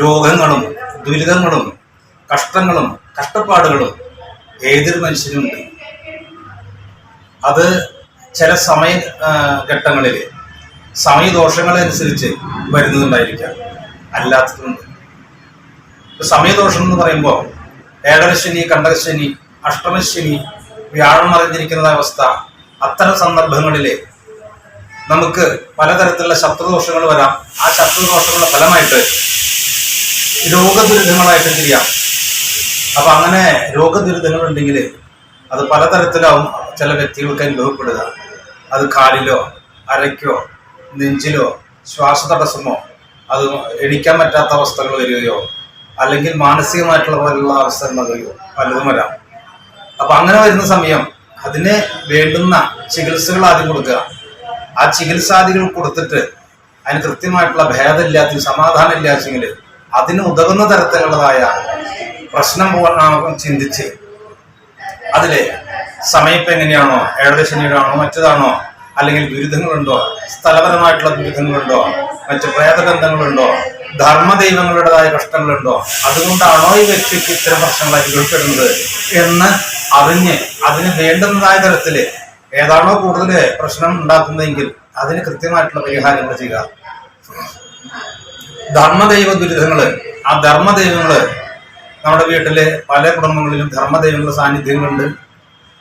രോഗങ്ങളും ദുരിതങ്ങളും കഷ്ടങ്ങളും കഷ്ടപ്പാടുകളും ഏതൊരു മനുഷ്യനുമുണ്ട്. അത് ചില ഘട്ടങ്ങളിൽ സമയദോഷങ്ങളനുസരിച്ച് വരുന്നതുണ്ടായിരിക്കാം, അല്ലാത്തതുണ്ട്. സമയദോഷം എന്ന് പറയുമ്പോൾ ഏഴരശനി, കണ്ടകശനി, അഷ്ടമശനി, വ്യാഴം മറിഞ്ഞിരിക്കുന്ന അവസ്ഥ, അത്തരം സന്ദർഭങ്ങളിൽ നമുക്ക് പലതരത്തിലുള്ള ശത്രുദോഷങ്ങൾ വരാം. ആ ശത്രുദോഷങ്ങളുടെ ഫലമായിട്ട് രോഗദുരിതങ്ങളായിട്ട് തിരിയാം. അപ്പൊ അങ്ങനെ രോഗദുരിതങ്ങൾ ഉണ്ടെങ്കിൽ അത് പലതരത്തിലാവും ചില വ്യക്തികൾക്ക് അനുഭവപ്പെടുക. അത് കാലിലോ അരയ്ക്കോ നെഞ്ചിലോ ശ്വാസതടസ്സമോ, അത് എണിക്കാൻ പറ്റാത്ത അവസ്ഥകൾ വരികയോ അല്ലെങ്കിൽ മാനസികമായിട്ടുള്ള പോലുള്ള അവസ്ഥകൾ വരികയോ പലതും വരാം. അപ്പൊ അങ്ങനെ വരുന്ന സമയം അതിന് വേണ്ടുന്ന ചികിത്സകൾ ആദ്യം കൊടുക്കുക. ആ ചികിത്സാദികൾ കൊടുത്തിട്ട് അതിന് കൃത്യമായിട്ടുള്ള ഭേദമില്ലാത്ത സമാധാനം ഇല്ലാച്ചെങ്കിൽ അതിന് ഉതകുന്ന തരത്തിലുള്ളതായ പ്രശ്നം ചിന്തിച്ച് അതിലെ സമയത്ത് എങ്ങനെയാണോ, ഏഴരശനിയാണോ മറ്റേതാണോ, അല്ലെങ്കിൽ ദുരിതങ്ങളുണ്ടോ, സ്ഥലപരമായിട്ടുള്ള ദുരിതങ്ങളുണ്ടോ, മറ്റ് പ്രേതബന്ധങ്ങളുണ്ടോ, ധർമ്മദൈവങ്ങളുടേതായ കഷ്ടങ്ങളുണ്ടോ, അതുകൊണ്ടാണോ ഈ വ്യക്തിക്ക് ഇത്തരം പ്രശ്നങ്ങൾ അനുഭവപ്പെടുന്നത് എന്ന് അറിഞ്ഞ് അതിന് വേണ്ടുന്നതായ തരത്തിൽ ഏതാണോ കൂടുതൽ പ്രശ്നം ഉണ്ടാക്കുന്നതെങ്കിൽ അതിന് കൃത്യമായിട്ടുള്ള പരിഹാരങ്ങൾ ചെയ്യുക. ധർമ്മദൈവ ദുരിതങ്ങള്, ആ ധർമ്മദൈവങ്ങള് നമ്മുടെ വീട്ടിലെ പല കുടുംബങ്ങളിലും ധർമ്മദൈവങ്ങളുടെ സാന്നിധ്യങ്ങളുണ്ട്.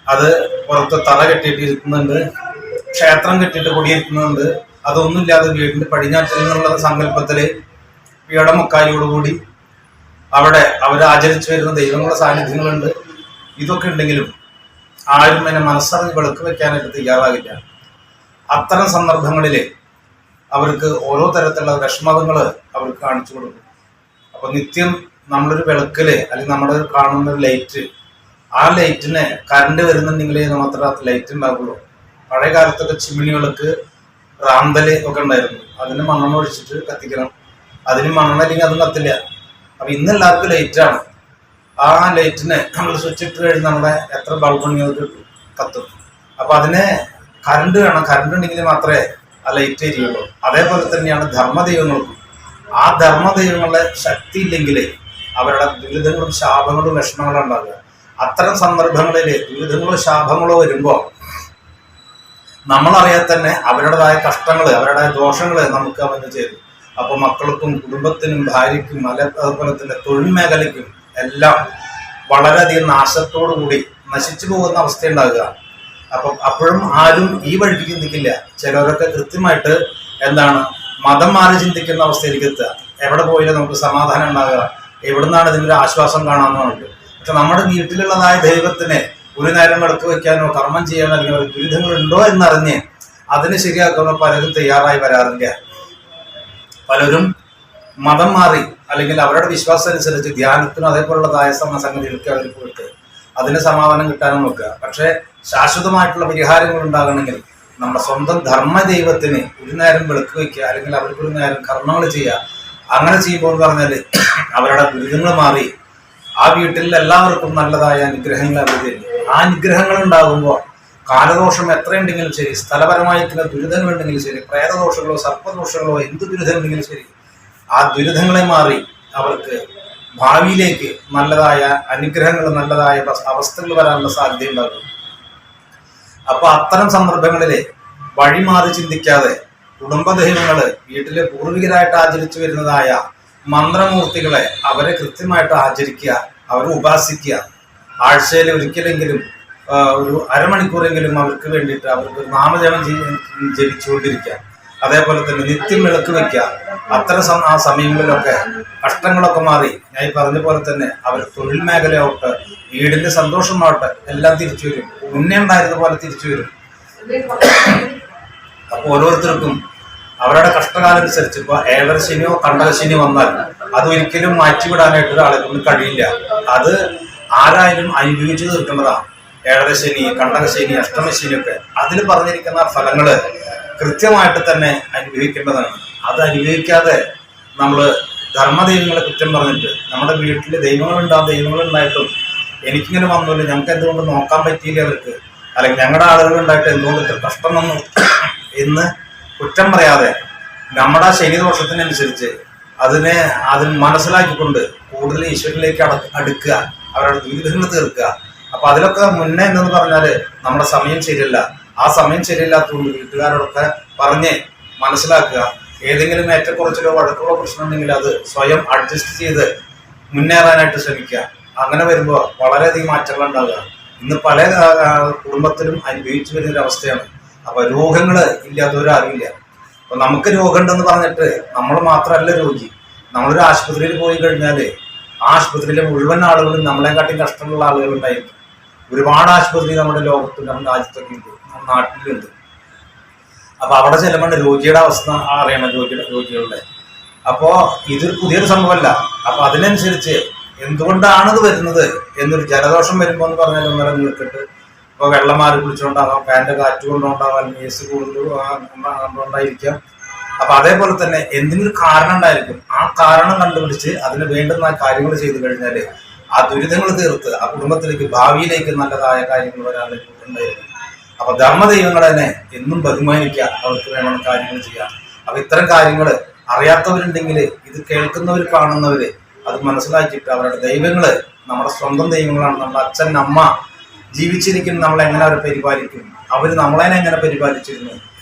അത് പുറത്ത് തറ കെട്ടിയിട്ടിരിക്കുന്നുണ്ട്, ക്ഷേത്രം കെട്ടിയിട്ട് കുടിയിരിക്കുന്നുണ്ട്. അതൊന്നുമില്ലാതെ വീടിന്റെ പടിഞ്ഞാറ്റിൽ നിന്നുള്ള സങ്കല്പത്തില് പീഠമുക്കാലിയോടുകൂടി അവിടെ അവരാചരിച്ചു വരുന്ന ദൈവങ്ങളുടെ സാന്നിധ്യങ്ങളുണ്ട്. ഇതൊക്കെ ഉണ്ടെങ്കിലും ആരും എന്നെ മനസ്സറിഞ്ഞ് വെളുക്ക് വെക്കാനായിട്ട് തയ്യാറാകില്ല. അത്തരം സന്ദർഭങ്ങളിൽ അവർക്ക് ഓരോ തരത്തിലുള്ള വിഷമതങ്ങൾ അവർക്ക് കാണിച്ചു കൊടുക്കും. അപ്പൊ നിത്യം നമ്മളൊരു വിളക്കില് അല്ലെങ്കിൽ നമ്മുടെ കാണുന്ന ഒരു ലൈറ്റ്, ആ ലൈറ്റിന് കറണ്ട് വരുന്നുണ്ടെങ്കിൽ മാത്രമേ ലൈറ്റ് ഉണ്ടാകുള്ളൂ. പഴയ കാലത്തൊക്കെ ചിമ്മിണി വിളക്ക്, റാന്തല് ഒക്കെ ഉണ്ടായിരുന്നു. അതിന് മണ്ണെണ്ണ ഒഴിച്ചിട്ട് കത്തിക്കണം. അതിന് മണ്ണെണ്ണ അല്ലെങ്കിൽ അതും കത്തില്ല. അപ്പൊ ഇന്ന് എല്ലാവർക്കും ലൈറ്റാണ്. ആ ലൈറ്റിന് നമ്മൾ സ്വിച്ച് ഇട്ട് കഴിഞ്ഞ് നമ്മുടെ എത്ര ബൾബ് ഉണ്ടെങ്കിൽ കത്തും. അപ്പൊ അതിന് കറണ്ട് വേണം. കറണ്ട് ഉണ്ടെങ്കിൽ മാത്രമേ ആ ലൈറ്റ് എരിയുള്ളൂ. അതേപോലെ തന്നെയാണ് ധർമ്മദൈവങ്ങൾക്കും. ആ ധർമ്മദൈവങ്ങളുടെ ശക്തി ഇല്ലെങ്കിൽ അവരുടെ ദുരിതങ്ങളും ശാപങ്ങളും വിഷമങ്ങളും ഉണ്ടാകുക. അത്തരം സന്ദർഭങ്ങളിൽ ദുരിതങ്ങളോ ശാപങ്ങളോ വരുമ്പോൾ നമ്മളറിയാതെ തന്നെ അവരുടേതായ കഷ്ടങ്ങൾ, അവരുടെ ദോഷങ്ങൾ നമുക്ക് അവന് ചേരും. അപ്പൊ മക്കൾക്കും കുടുംബത്തിനും ഭാര്യയ്ക്കും അതുപോലെ തന്നെ തൊഴിൽ മേഖലയ്ക്കും എല്ലാം വളരെയധികം നാശത്തോടു കൂടി നശിച്ചു പോകുന്ന അവസ്ഥ ഉണ്ടാകുക. അപ്പം അപ്പോഴും ആരും ഈ വഴിക്ക് ചിന്തിക്കില്ല. ചിലരൊക്കെ കൃത്യമായിട്ട് മതം മാറി ചിന്തിക്കുന്ന അവസ്ഥയിലേക്ക് എത്തുക. എവിടെ പോയാലും നമുക്ക് സമാധാനം ഉണ്ടാകുക, എവിടുന്നാണ് ഇതിനൊരു ആശ്വാസം കാണാമെന്ന് പറഞ്ഞിട്ട്. പക്ഷെ നമ്മുടെ വീട്ടിലുള്ളതായ ദൈവത്തിനെ ഒരു നേരം വിളക്ക് വെക്കാനോ കർമ്മം ചെയ്യാനോ അല്ലെങ്കിൽ ദുരിതങ്ങളുണ്ടോ എന്നറിഞ്ഞ് അതിന് ശരിയാക്കുന്ന പലരും തയ്യാറായി വരാറില്ല. പലരും മതം മാറി അല്ലെങ്കിൽ അവരുടെ വിശ്വാസം അനുസരിച്ച് ധ്യാനത്തിനും അതേപോലുള്ളതായ സംഗതികൾക്ക് അവർ പോയിട്ട് അതിന് സമാധാനം കിട്ടാനും നോക്കുക. പക്ഷെ ശാശ്വതമായിട്ടുള്ള പരിഹാരങ്ങൾ ഉണ്ടാകണമെങ്കിൽ നമ്മുടെ സ്വന്തം ധർമ്മദൈവത്തിന് ഒരു നേരം വിളക്ക് വയ്ക്കുക, അല്ലെങ്കിൽ അവർക്ക് ഒരു നേരം കർമ്മങ്ങൾ ചെയ്യുക. അങ്ങനെ ചെയ്യുമ്പോൾ എന്ന് പറഞ്ഞാൽ അവരുടെ ദുരിതങ്ങൾ മാറി ആ വീട്ടിൽ എല്ലാവർക്കും നല്ലതായ അനുഗ്രഹങ്ങൾ അവർ തരും. ആ അനുഗ്രഹങ്ങൾ ഉണ്ടാകുമ്പോൾ കാലദോഷം എത്രയുണ്ടെങ്കിലും ശരി, സ്ഥലപരമായിട്ടുള്ള ദുരിതങ്ങൾ ഉണ്ടെങ്കിലും ശരി, പ്രേതദോഷങ്ങളോ സർപ്പദോഷങ്ങളോ എന്ത് ദുരിതം ഉണ്ടെങ്കിലും ശരി, ആ ദുരിതങ്ങളെ മാറി അവർക്ക് ഭാവിയിലേക്ക് നല്ലതായ അനുഗ്രഹങ്ങൾ, നല്ലതായ അവസ്ഥകൾ വരാനുള്ള സാധ്യത ഉണ്ടാകും. അപ്പൊ അത്തരം സന്ദർഭങ്ങളില് വഴിമാറി ചിന്തിക്കാതെ കുടുംബദൈവങ്ങള് വീട്ടിലെ പൂർവികരായിട്ട് ആചരിച്ചു വരുന്നതായ മന്ത്രമൂർത്തികളെ അവരെ കൃത്യമായിട്ട് ആചരിക്കുക, അവരെ ഉപാസിക്കുക. ആഴ്ചയിൽ ഒരിക്കലെങ്കിലും ഒരു അരമണിക്കൂറെങ്കിലും അവർക്ക് വേണ്ടിയിട്ട് അവർക്ക് നാമജപം ജപിച്ചുകൊണ്ടിരിക്കുക. അതേപോലെ തന്നെ നിത്യം വിളക്ക് വയ്ക്കുക. അത്തരം ആ സമയങ്ങളിലൊക്കെ കഷ്ടങ്ങളൊക്കെ മാറി ഞാൻ ഈ പറഞ്ഞ പോലെ തന്നെ അവർ തൊഴിൽ മേഖലയാവട്ടെ, വീടിന്റെ സന്തോഷമാവട്ടെ, എല്ലാം തിരിച്ചു വരും. മുന്നേ ഉണ്ടായിരുന്ന പോലെ തിരിച്ചു വരും. അപ്പൊ ഓരോരുത്തർക്കും അവരുടെ കഷ്ടകാലം അനുസരിച്ച് ഇപ്പൊ ഏഴരശനിയോ കണ്ടകശനിയോ വന്നാൽ അതൊരിക്കലും മാറ്റിവിടാനായിട്ട് ഒരാളെ കൊണ്ട് കഴിയില്ല. അത് ആരായാലും അനുഭവിച്ചു തീർക്കേണ്ടതാണ്. ഏഴരശനി, കണ്ടകശനി, അഷ്ടമശനി ഒക്കെ അതിൽ പറഞ്ഞിരിക്കുന്ന ഫലങ്ങള് കൃത്യമായിട്ട് തന്നെ അനുഭവിക്കേണ്ടതാണ്. അത് അനുഭവിക്കാതെ നമ്മള് ധർമ്മദൈവങ്ങളെ കുറ്റം പറഞ്ഞിട്ട് നമ്മുടെ വീട്ടിൽ ദൈവങ്ങളുണ്ടായിട്ടും എനിക്കിങ്ങനെ വന്നില്ല, ഞങ്ങൾക്ക് എന്തുകൊണ്ട് നോക്കാൻ പറ്റിയില്ല അവർക്ക്, അല്ലെങ്കിൽ ഞങ്ങളുടെ ആളുകളുണ്ടായിട്ട് എന്തുകൊണ്ട് ഇത്ര കഷ്ടം വന്നു എന്ന് കുറ്റം പറയാതെ നമ്മുടെ ശനിദോഷത്തിനനുസരിച്ച് അതിനെ മനസ്സിലാക്കിക്കൊണ്ട് കൂടുതൽ ഈശ്വരനിലേക്ക് അടുക്കുക, അവരുടെ ദുരിതങ്ങൾ തീർക്കുക. അപ്പൊ അതിലൊക്കെ മുന്നേ എന്തെന്ന് പറഞ്ഞാല് നമ്മുടെ സമയം ശരിയല്ല. ആ സമയം ശരിയല്ലാത്തതുകൊണ്ട് വീട്ടുകാരോടൊക്കെ പറഞ്ഞ് മനസ്സിലാക്കുക. ഏതെങ്കിലും ഏറ്റക്കുറച്ചിലോ വഴക്കുകളോ പ്രശ്നം ഉണ്ടെങ്കിൽ അത് സ്വയം അഡ്ജസ്റ്റ് ചെയ്ത് മുന്നേറാനായിട്ട് ശ്രമിക്കുക. അങ്ങനെ വരുമ്പോൾ വളരെയധികം മാറ്റങ്ങൾ ഉണ്ടാവുക. ഇന്ന് പല കുടുംബത്തിലും അനുഭവിച്ചു വരുന്ന ഒരു അവസ്ഥയാണ്. അപ്പൊ രോഗങ്ങള് ഇല്ലാത്തവരാരുമില്ല. അപ്പൊ നമുക്ക് രോഗമുണ്ടെന്ന് പറഞ്ഞിട്ട് നമ്മൾ മാത്രമല്ല രോഗി. നമ്മളൊരു ആശുപത്രിയിൽ പോയി കഴിഞ്ഞാല് ആ ആശുപത്രിയിലെ മുഴുവൻ ആളുകളും നമ്മളെക്കാട്ടി കഷ്ടമുള്ള ആളുകൾ ഉണ്ടായിരിക്കും. ഒരുപാട് ആശുപത്രി നമ്മുടെ ലോകത്തും നമ്മുടെ രാജ്യത്തൊക്കെ ഉണ്ട്, നമ്മുടെ നാട്ടിലുണ്ട്. അപ്പൊ അവിടെ ചെല്ലുമ്പോൾ രോഗിയുടെ അവസ്ഥ അറിയണം, രോഗികളുടെ. അപ്പോ ഇതൊരു പുതിയൊരു സംഭവമല്ല. അപ്പൊ അതിനനുസരിച്ച് എന്തുകൊണ്ടാണിത് വരുന്നത് എന്നൊരു ജലദോഷം വരുമ്പോൾ എന്ന് പറഞ്ഞാൽ ഒന്നര നീർക്കിട്ട് ഇപ്പൊ വെള്ളം മാറി കുളിച്ചുകൊണ്ടാവാം, ഫാൻ്റെ കാറ്റ് കൊണ്ടുണ്ടാവാം, അല്ലെങ്കിൽ AC കൊണ്ടുണ്ടായിരിക്കാം. അപ്പൊ അതേപോലെ തന്നെ എന്തിനൊരു കാരണം ഉണ്ടായിരിക്കും. ആ കാരണം കണ്ടുപിടിച്ച് അതിന് വേണ്ടുന്ന കാര്യങ്ങൾ ചെയ്തു കഴിഞ്ഞാല് ആ ദുരിതങ്ങൾ തീർത്ത് ആ കുടുംബത്തിലേക്ക് ഭാവിയിലേക്ക് നല്ലതായ കാര്യങ്ങൾ വരാനായിട്ട് ഉണ്ടായിരിക്കും. അപ്പൊ ധർമ്മദൈവങ്ങളെ തന്നെ എന്നും ബഹുമാനിക്കുക, അവർക്ക് വേണം കാര്യങ്ങൾ ചെയ്യാം. അപ്പൊ ഇത്തരം കാര്യങ്ങൾ അറിയാത്തവരുണ്ടെങ്കിൽ ഇത് കേൾക്കുന്നവർ കാണുന്നവര് അത് മനസ്സിലാക്കിയിട്ട് അവരുടെ ദൈവങ്ങള് നമ്മുടെ സ്വന്തം ദൈവങ്ങളാണ്. നമ്മുടെ അച്ഛൻ അമ്മ ജീവിച്ചിരിക്കുന്ന നമ്മളെങ്ങനെ അവരെ പരിപാലിക്കും, അവര് നമ്മളെ എങ്ങനെ പരിപാലിച്ചിരുന്നു,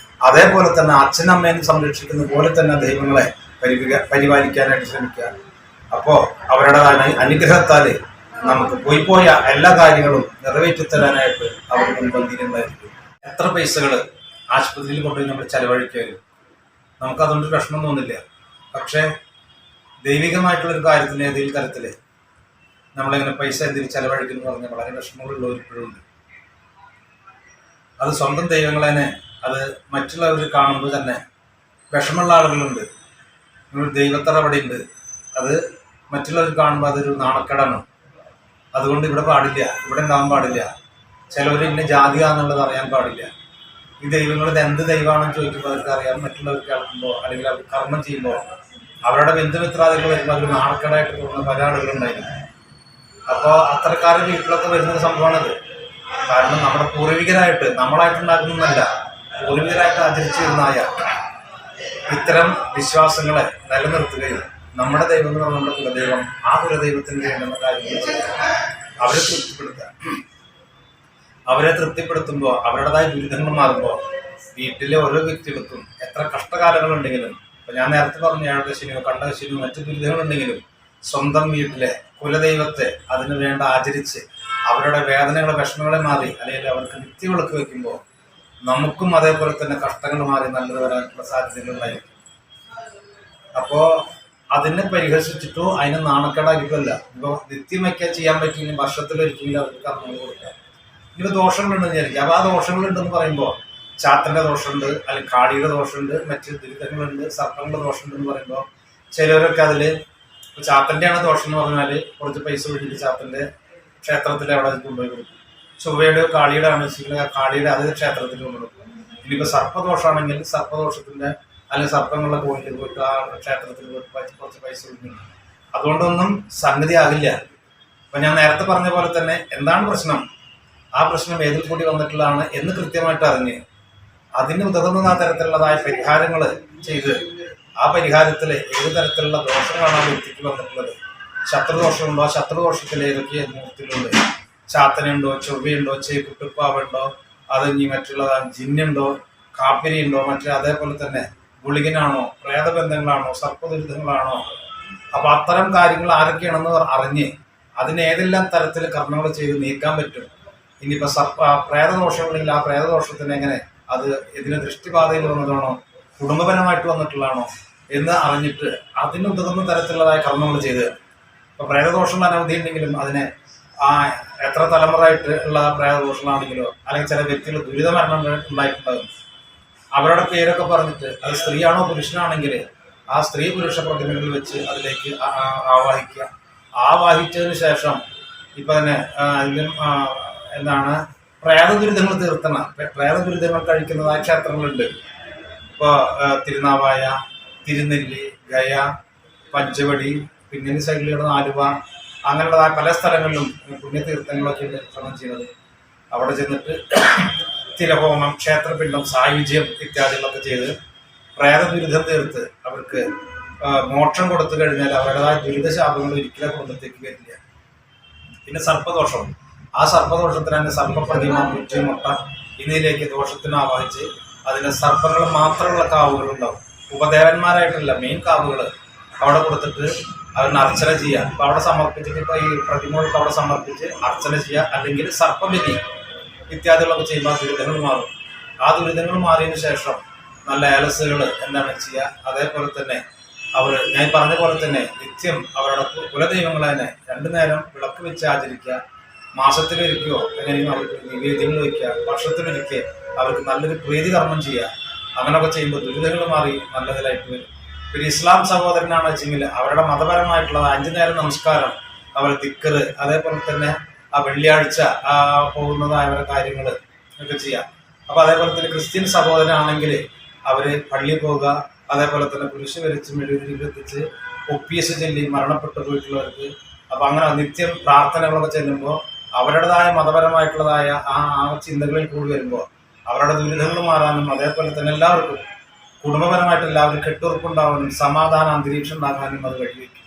അതേപോലെ തന്നെ അച്ഛനമ്മേനെ സംരക്ഷിക്കുന്ന പോലെ തന്നെ ദൈവങ്ങളെ പരിപാലിക്കാനായിട്ട് ശ്രമിക്കുക. അപ്പോ അവരുടെ അനുഗ്രഹത്താല് നമുക്ക് പോയ എല്ലാ കാര്യങ്ങളും നിറവേറ്റിത്തരാനായിട്ട് അവർ മുൻപന്തിയിലുണ്ടായിരിക്കും. എത്ര പൈസകൾ ആശുപത്രിയിൽ കൊണ്ടുപോയി നമ്മൾ ചെലവഴിക്കാനും നമുക്കതുകൊണ്ട് പ്രശ്നം തോന്നില്ല. പക്ഷേ ദൈവികമായിട്ടുള്ളൊരു കാര്യത്തിന് ഏതെങ്കിലും തരത്തില് നമ്മളിങ്ങനെ പൈസ എന്തെങ്കിലും ചെലവഴിക്കുന്നു പറഞ്ഞാൽ വളരെ വിഷമങ്ങളുള്ളവർ ഇപ്പോഴും ഉണ്ട്. അത് സ്വന്തം ദൈവങ്ങളെ അത് മറ്റുള്ളവർ കാണുമ്പോൾ തന്നെ വിഷമമുള്ള ആളുകളുണ്ട്. ദൈവത്തറ അവിടെ ഉണ്ട്, അത് മറ്റുള്ളവർ കാണുമ്പോൾ അതൊരു നാണക്കേടാണ്. അതുകൊണ്ട് ഇവിടെ പാടില്ല, ഇവിടെ ഉണ്ടാവാൻ പാടില്ല. ചിലവർ ഇന്ന ജാതിയാന്നുള്ളത് അറിയാൻ പാടില്ല. ഈ ദൈവങ്ങൾ ഇത് എന്ത് ദൈവമാണെന്ന് ചോദിക്കുമ്പോൾ അവർക്ക് അറിയാം. മറ്റുള്ളവർക്ക് കേൾക്കുമ്പോൾ അല്ലെങ്കിൽ അവർ കർമ്മം ചെയ്യുമ്പോൾ അവരുടെ ബന്ധുമിത്രാദികൾ വരുമ്പോൾ അതൊരു നാണക്കേടായിട്ട് തോന്നുന്ന പല ആളുകളുണ്ടായിരുന്നു. അപ്പോൾ അത്തരക്കാരുടെ വീട്ടിലൊക്കെ വരുന്നൊരു സംഭവമാണത്. കാരണം നമ്മുടെ പൂർവികരായിട്ട് നമ്മളായിട്ടുണ്ടാക്കുന്നതല്ല, പൂർവികരായിട്ട് ആചരിച്ചിരുന്നായ ഇത്തരം വിശ്വാസങ്ങളെ നിലനിർത്തുകയും നമ്മുടെ ദൈവം എന്ന് പറഞ്ഞ നമ്മുടെ കുലദൈവം, ആ കുലദൈവത്തിന് വേണ്ടുന്ന കാര്യങ്ങൾ ചെയ്യുക, അവരെ തൃപ്തിപ്പെടുത്തുമ്പോൾ അവരുടേതായ ദുരിതങ്ങൾ മാറുമ്പോൾ വീട്ടിലെ ഓരോ വ്യക്തികൾക്കും എത്ര കഷ്ടകാലങ്ങളുണ്ടെങ്കിലും, ഇപ്പൊ ഞാൻ നേരത്തെ പറഞ്ഞ ഏഴദശിനിയോ കണ്ടദശിനിയോ മറ്റു ദുരിതങ്ങളുണ്ടെങ്കിലും സ്വന്തം വീട്ടിലെ കുലദൈവത്തെ അതിനു വേണ്ട ആചരിച്ച് അവരുടെ വേദനകളെ വിഷമങ്ങളെ മാറി അല്ലെങ്കിൽ അവർക്ക് നിത്യവിളക്ക് വെക്കുമ്പോൾ നമുക്കും അതേപോലെ തന്നെ കഷ്ടങ്ങൾ മാറി നല്ലത് വരാനുള്ള സാധ്യതകളുണ്ടായിരിക്കും. അപ്പോ അതിനെ പരിഹസിച്ചിട്ടോ അതിനെ നാണക്കേടാക്കിയിട്ടല്ല. ഇപ്പോൾ നിത്യം വയ്ക്കാൻ ചെയ്യാൻ പറ്റിയെങ്കിൽ വർഷത്തിലൊരിക്കലും അവർക്ക് കർമ്മങ്ങൾ കൊടുക്കാം. ഇനിയിപ്പോൾ ദോഷങ്ങളുണ്ടെന്ന് വിചാരിക്കും. അപ്പോൾ ആ ദോഷങ്ങളുണ്ടെന്ന് പറയുമ്പോൾ ചാത്തൻ്റെ ദോഷമുണ്ട്, അല്ലെങ്കിൽ കാടിയുടെ ദോഷമുണ്ട്, മറ്റ് ദുരിതങ്ങളുണ്ട്, സർപ്പങ്ങളുടെ ദോഷമുണ്ടെന്ന് പറയുമ്പോൾ ചിലവരൊക്കെ അതിൽ ഇപ്പോൾ ചാത്തൻ്റെയാണ് ദോഷം എന്ന് പറഞ്ഞാൽ കുറച്ച് പൈസ ഒഴിച്ചിട്ട് ചാത്തൻ്റെ ക്ഷേത്രത്തിൽ അവിടെ കൊണ്ടുപോയി കൊടുക്കും. ചൊവ്വയുടെ കാളിയുടെ ആണെന്നുവെച്ചെങ്കിൽ ആ കാളിയുടെ അതേ ക്ഷേത്രത്തിൽ കൊണ്ടുകൊടുക്കും. ഇനിയിപ്പോൾ സർപ്പദോഷമാണെങ്കിൽ സർപ്പദോഷത്തിൻ്റെ അല്ലെങ്കിൽ സർപ്പങ്ങളുടെ കോയിലിൽ പോയിട്ട് ആ ക്ഷേത്രത്തിൽ പോയിട്ട് കുറച്ച് പൈസ കൊടുക്കുന്നു. അതുകൊണ്ടൊന്നും സംഗതി ആകില്ല. അപ്പം ഞാൻ നേരത്തെ പറഞ്ഞ പോലെ തന്നെ എന്താണ് പ്രശ്നം, ആ പ്രശ്നം ഏതിൽ കൂടി വന്നിട്ടുള്ളതാണ് എന്ന് കൃത്യമായിട്ട് അറിഞ്ഞ് അതിന് ഉതകുന്ന ആ തരത്തിലുള്ളതായ പരിഹാരങ്ങൾ ചെയ്ത് ആ പരിഹാരത്തിൽ ഏത് തരത്തിലുള്ള ദോഷങ്ങളാണ് ആ വ്യക്തിക്ക് വന്നിട്ടുള്ളത്, ശത്രുദോഷമുണ്ടോ, ആ ശത്രുദോഷത്തിൽ ഏതൊക്കെ മൂർത്തികളുണ്ട്, ചാത്തനുണ്ടോ, ചൊവ്വയുണ്ടോ, കുട്ടുപ്പാവുണ്ടോ, അത് ഇനി മറ്റുള്ള ജിന്നുണ്ടോ, കാപ്പിരിയുണ്ടോ, മറ്റേ അതേപോലെ തന്നെ ഗുളികനാണോ, പ്രേതബന്ധങ്ങളാണോ, സർപ്പദുരിതങ്ങളാണോ, അപ്പൊ അത്തരം കാര്യങ്ങൾ ആരൊക്കെയാണെന്ന് അറിഞ്ഞ് അതിനേതെല്ലാം തരത്തിൽ കർമ്മങ്ങൾ ചെയ്ത് നീക്കാൻ പറ്റും. ഇനിയിപ്പോ പ്രേതദോഷമുണ്ടെങ്കിൽ ആ പ്രേതദോഷത്തിന് എങ്ങനെ അത് ഇതിന് ദൃഷ്ടിപാതയിൽ വന്നതാണോ കുടുംബപരമായിട്ട് വന്നിട്ടുള്ളതാണോ എന്ന് അറിഞ്ഞിട്ട് അതിനുതകുന്ന തരത്തിലുള്ളതായ കർമ്മങ്ങൾ ചെയ്ത്, ഇപ്പൊ പ്രേതദോഷങ്ങൾ അനവധി ഉണ്ടെങ്കിലും അതിനെ എത്ര തലമുറയായിട്ട് ഉള്ള പ്രേതദോഷങ്ങളാണെങ്കിലോ അല്ലെങ്കിൽ ചില വ്യക്തികൾ ദുരിതമരണം ഉണ്ടായിട്ടുണ്ടാകും, അവരുടെ പേരൊക്കെ പറഞ്ഞിട്ട് അത് സ്ത്രീയാണോ പുരുഷനാണെങ്കിൽ ആ സ്ത്രീ പുരുഷ പ്രതിമകളിൽ വെച്ച് അതിലേക്ക് ആവാഹിക്കുക. ആവാഹിച്ചതിന് ശേഷം ഇപ്പൊ തന്നെ അതിലും എന്താണ് പ്രേതദുരിതങ്ങൾ തീർത്തണ പ്രേതദുരിതങ്ങൾ കഴിക്കുന്നതായ ക്ഷേത്രങ്ങളുണ്ട്. ഇപ്പോൾ തിരുനാവായ, തിരുനെല്ലി, ഗയ, പഞ്ചവടി, പിന്നെ സൈഡിലുള്ള ആലുവ, അങ്ങനെയുള്ളതായ പല സ്ഥലങ്ങളിലും പുണ്യതീർത്ഥങ്ങളൊക്കെ ശ്രമം ചെയ്യുന്നത്. അവിടെ ചെന്നിട്ട് തിലഹോമം, ക്ഷേത്രപിണ്ഡം, സായുജ്യം ഇത്യാദികളൊക്കെ ചെയ്ത് പ്രേതദുരിതം തീർത്ത് അവർക്ക് മോക്ഷം കൊടുത്തു കഴിഞ്ഞാൽ അവരുടേതായ ദുരിതശാപങ്ങൾ ഒരിക്കലും കുടുംബത്തേക്ക് വരില്ല. പിന്നെ സർപ്പദോഷം, ആ സർപ്പദോഷത്തിന് തന്നെ സർപ്പപ്രതിമ, മുറ്റ എന്നിവയിലേക്ക് ദോഷത്തിന് ആവാഹിച്ച് അതിന് സർപ്പങ്ങൾ മാത്രമുള്ള കാവുകൾ ഉണ്ടാവും. ഉപദേവന്മാരായിട്ടുള്ള മെയിൻ കാവുകൾ അവിടെ കൊടുത്തിട്ട് അവരിന് അർച്ചന ചെയ്യുക. ഇപ്പം അവിടെ സമർപ്പിച്ചിട്ട് ഇപ്പോൾ ഈ പ്രതിമകൾക്ക് അവിടെ സമർപ്പിച്ച് അർച്ചന ചെയ്യുക, അല്ലെങ്കിൽ സർപ്പബലി ഇത്യാദികളൊക്കെ ചെയ്യുമ്പോൾ ദുരിതങ്ങൾ മാറും. ആ ദുരിതങ്ങൾ മാറിയതിനു ശേഷം നല്ല ഏലസുകൾ എന്താണ് ചെയ്യുക. അതേപോലെ തന്നെ അവർ ഞാൻ പറഞ്ഞ പോലെ തന്നെ നിത്യം അവരുടെ കുലദൈവങ്ങളെ തന്നെ 2 നേരം വിളക്ക് വെച്ച് ആചരിക്കുക. മാസത്തിലൊരിക്കോ എങ്ങനെയും അവർക്ക് നിവേദ്യങ്ങൾ വയ്ക്കുക. വർഷത്തിലൊരിക്കൽ അവർക്ക് നല്ലൊരു പ്രീതികർമ്മം ചെയ്യുക. അങ്ങനെയൊക്കെ ചെയ്യുമ്പോൾ ദുരിതങ്ങൾ മാറി നല്ലതിലായിട്ട് വരും. പിന്നെ ഇസ്ലാം സഹോദരനാണ് വെച്ചെങ്കിൽ അവരുടെ മതപരമായിട്ടുള്ളത് 5 നേരം നമസ്കാരം, അവർ ദിക്കറ്, അതേപോലെ തന്നെ ആ വെള്ളിയാഴ്ച പോകുന്നതായ അവരുടെ കാര്യങ്ങൾ ഒക്കെ ചെയ്യാം. അപ്പോൾ അതേപോലെ തന്നെ ക്രിസ്ത്യൻ സഹോദരനാണെങ്കിൽ അവർ പള്ളിയിൽ പോവുക, അതേപോലെ തന്നെ കുരിശ് വരച്ച് മെഴുകുതിരിച്ച് ഒപ്പീസ് ചൊല്ലി മരണപ്പെട്ടു പോയിട്ടുള്ളവർക്ക്. അപ്പോൾ അങ്ങനെ നിത്യം പ്രാർത്ഥനകളൊക്കെ ചെല്ലുമ്പോൾ അവരുടേതായ മതപരമായിട്ടുള്ളതായ ആ ചിന്തകളിൽ കൂടി വരുമ്പോൾ അവരുടെ ദുരിതങ്ങൾ മാറാനും, അതേപോലെ തന്നെ എല്ലാവർക്കും കുടുംബപരമായിട്ട് എല്ലാവരും കെട്ടുറപ്പുണ്ടാവാനും സമാധാന അന്തരീക്ഷം ഉണ്ടാകാനും അത് വഴിവെക്കും.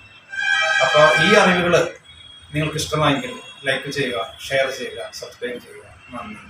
അപ്പോൾ ഈ അറിവുകൾ നിങ്ങൾക്ക് ഇഷ്ടമായെങ്കിൽ ലൈക്ക് ചെയ്യുക, ഷെയർ ചെയ്യുക, സബ്സ്ക്രൈബ് ചെയ്യുക. നന്ദി.